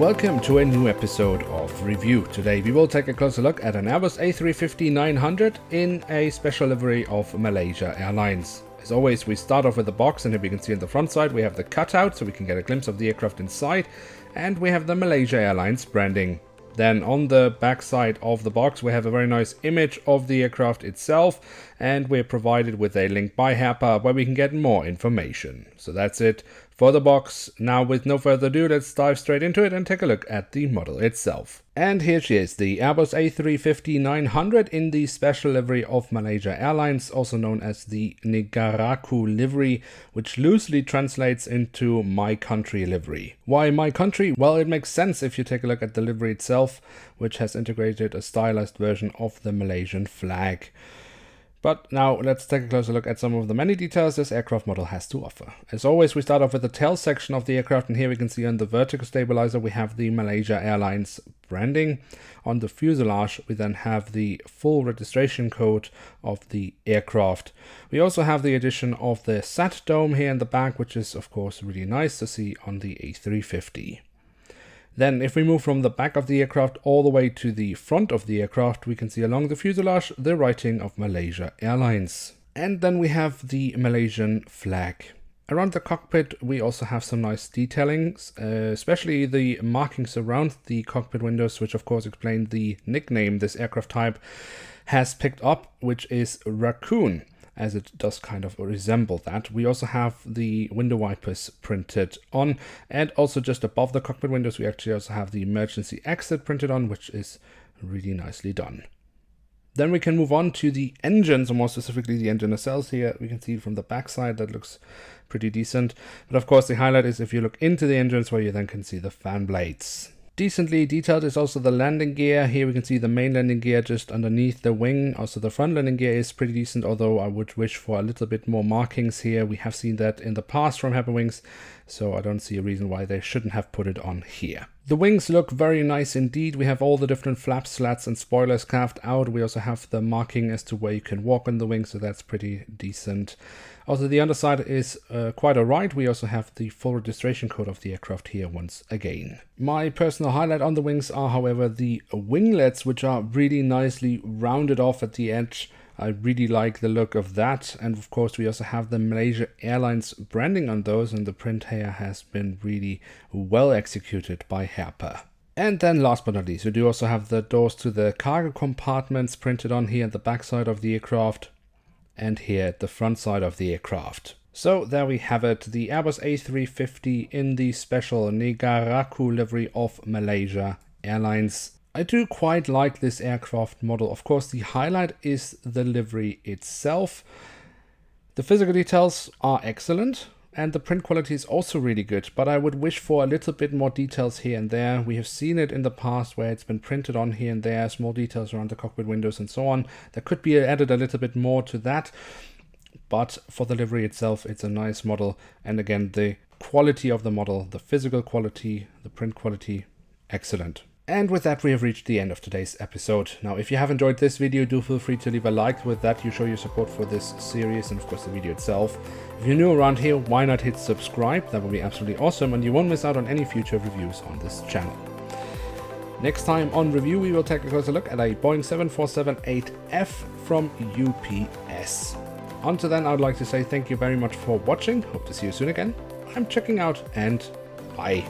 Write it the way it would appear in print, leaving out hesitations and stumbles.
welcome to a new episode of Review. Today we will take a closer look at an Airbus A350-900 in a special livery of Malaysia Airlines. As always, we start off with the box, and here we can see on the front side we have the cutout so we can get a glimpse of the aircraft inside, and we have the Malaysia Airlines branding. Then on the back side of the box we have a very nice image of the aircraft itself, and we're provided with a link by Herpa where we can get more information. So that's it for the box. Now with no further ado, let's dive straight into it and take a look at the model itself. And here she is, the Airbus A350-900 in the special livery of Malaysia Airlines, also known as the Negaraku livery, which loosely translates into My Country livery. Why My Country? Well, it makes sense if you take a look at the livery itself, which has integrated a stylized version of the Malaysian flag. But now let's take a closer look at some of the many details this aircraft model has to offer. As always, we start off with the tail section of the aircraft, and here we can see on the vertical stabilizer we have the Malaysia Airlines branding. On the fuselage we then have the full registration code of the aircraft. We also have the addition of the SAT dome here in the back, which is of course really nice to see on the A350. Then if we move from the back of the aircraft all the way to the front of the aircraft, we can see along the fuselage the writing of Malaysia Airlines. And then we have the Malaysian flag. Around the cockpit we also have some nice detailings, especially the markings around the cockpit windows, which of course explain the nickname this aircraft type has picked up, which is Raccoon, as it does kind of resemble that. We also have the window wipers printed on, and also just above the cockpit windows we actually also have the emergency exit printed on, which is really nicely done. Then we can move on to the engines, or more specifically the engine nacelles. Here we can see from the back side that looks pretty decent, but of course the highlight is if you look into the engines, where you then can see the fan blades. Decently detailed is also the landing gear. Here we can see the main landing gear just underneath the wing. Also the front landing gear is pretty decent, although I would wish for a little bit more markings here. We have seen that in the past from Herpa Wings, so I don't see a reason why they shouldn't have put it on here. The wings look very nice indeed. We have all the different flap slats and spoilers carved out. We also have the marking as to where you can walk on the wing, so that's pretty decent. Also the underside is quite alright. We also have the full registration code of the aircraft here once again. My personal highlight on the wings are, however, the winglets, which are really nicely rounded off at the edge. I really like the look of that, and of course we also have the Malaysia Airlines branding on those, and the print here has been really well executed by Herpa. And then last but not least, we do also have the doors to the cargo compartments printed on here at the back side of the aircraft, and here at the front side of the aircraft. So there we have it, the Airbus A350 in the special Negaraku livery of Malaysia Airlines. I do quite like this aircraft model. Of course, the highlight is the livery itself. The physical details are excellent, and the print quality is also really good, but I would wish for a little bit more details here and there. We have seen it in the past where it's been printed on here and there, small details around the cockpit windows and so on. There could be added a little bit more to that, but for the livery itself, it's a nice model. And again, the quality of the model, the physical quality, the print quality, excellent. And with that, we have reached the end of today's episode. Now, if you have enjoyed this video, do feel free to leave a like. With that, you show your support for this series and of course the video itself. If you're new around here, why not hit subscribe? That would be absolutely awesome, and you won't miss out on any future reviews on this channel. Next time on Review, we will take a closer look at a Boeing 747-8F from UPS. Until then, I would like to say thank you very much for watching. Hope to see you soon again. I'm checking out, and bye.